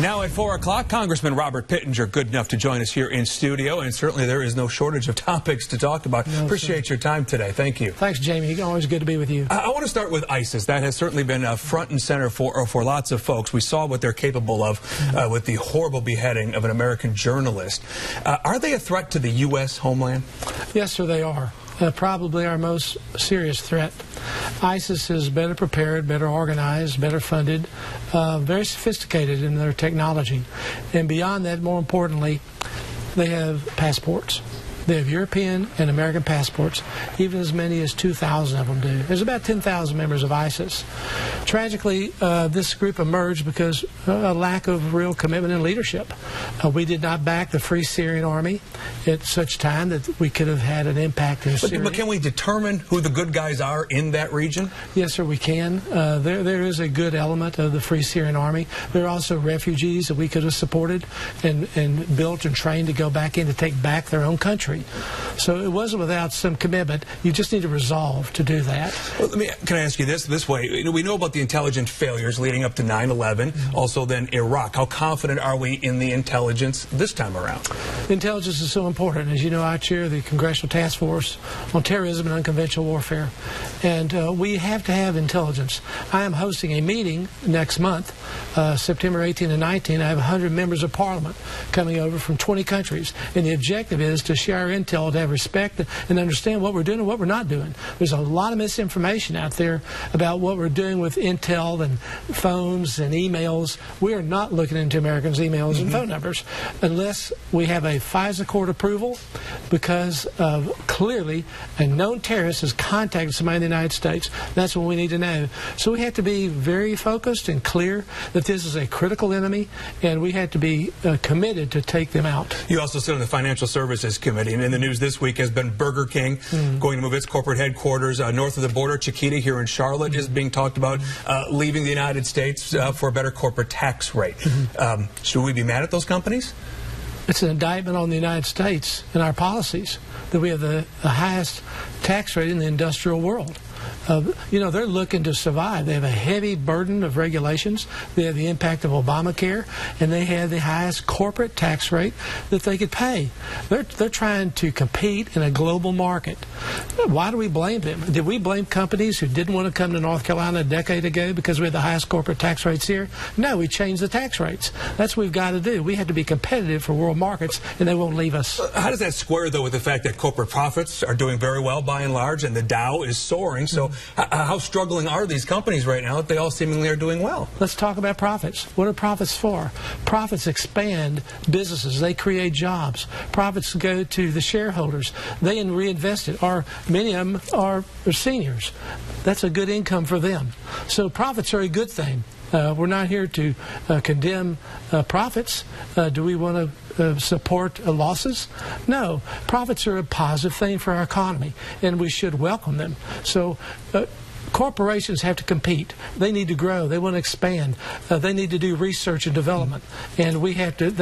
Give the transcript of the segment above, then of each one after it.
Now at 4 o'clock, Congressman Robert Pittenger, good enough to join us here in studio, and certainly there is no shortage of topics to talk about. No, appreciate your time today. Thank you. Thanks, Jamie. Always good to be with you. I want to start with ISIS. That has certainly been front and center for lots of folks. We saw what they're capable of with the horrible beheading of an American journalist. Are they a threat to the U.S. homeland? Yes, sir, they are. Probably our most serious threat. ISIS is better prepared, better organized, better funded, very sophisticated in their technology. And beyond that, more importantly, they have passports. They have European and American passports, even as many as 2,000 of them do. There's about 10,000 members of ISIS. Tragically, this group emerged because a lack of real commitment and leadership. We did not back the Free Syrian Army at such time that we could have had an impact in Syria. But can we determine who the good guys are in that region? Yes, sir, we can. There is a good element of the Free Syrian Army. There are also refugees that we could have supported and built and trained to go back in to take back their own country. So it wasn't without some commitment. You just need a resolve to do that. Well, can I ask you this way? We know about the intelligence failures leading up to 9/11, also then Iraq. How confident are we in the intelligence this time around? Intelligence is so important. As you know, I chair the Congressional Task Force on Terrorism and Unconventional Warfare, and we have to have intelligence. I am hosting a meeting next month, September 18 and 19. I have 100 members of Parliament coming over from 20 countries, and the objective is to share our intel, to have respect and understand what we're doing and what we're not doing. There's a lot of misinformation out there about what we're doing with intel and phones and emails. We are not looking into Americans' emails and phone numbers unless we have a FISA court approval, because clearly a known terrorist has contacted somebody in the United States. That's what we need to know. So we have to be very focused and clear that this is a critical enemy, and we have to be committed to take them out. You also sit on the Financial Services Committee, and in the news this week has been Burger King going to move its corporate headquarters north of the border. Chiquita here in Charlotte is being talked about leaving the United States for a better corporate tax rate. Should we be mad at those companies? It's an indictment on the United States and our policies that we have the highest tax rate in the industrial world. You know, they're looking to survive. They have a heavy burden of regulations. They have the impact of Obamacare, and they have the highest corporate tax rate that they could pay. They're trying to compete in a global market. Why do we blame them? Did we blame companies who didn't want to come to North Carolina a decade ago because we had the highest corporate tax rates here? No, we changed the tax rates. That's what we've got to do. We have to be competitive for world markets, and they won't leave us. How does that square, though, with the fact that corporate profits are doing very well by and large, and the Dow is soaring? So how struggling are these companies right now if they all seemingly are doing well? Let's talk about profits. What are profits for? Profits expand businesses. They create jobs. Profits go to the shareholders. They reinvest it. Many of them are seniors. That's a good income for them. So profits are a good thing. We're not here to condemn profits. Do we want to support losses? No. Profits are a positive thing for our economy, and we should welcome them. So corporations have to compete. They need to grow. They want to expand. They need to do research and development, and they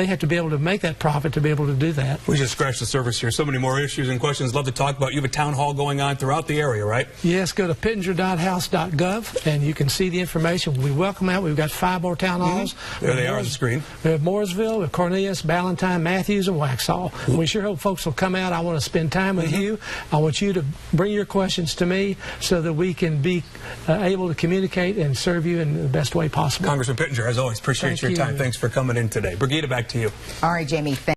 have to be able to make that profit to be able to do that. We just scratched the surface here. So many more issues and questions love to talk about. You have a town hall going on throughout the area, right? Yes, go to pittenger.house.gov, and you can see the information. We welcome out. We've got 5 more town halls. There they are on the screen. We have Mooresville, we have Cornelius, Ballantyne, Matthews, and Waxhaw. We sure hope folks will come out. I want to spend time with you. I want you to bring your questions to me so that we can be able to communicate and serve you in the best way possible. Congressman Pittenger, as always, appreciate your time. Thanks for coming in today. Brigida, back to you. All right, Jamie.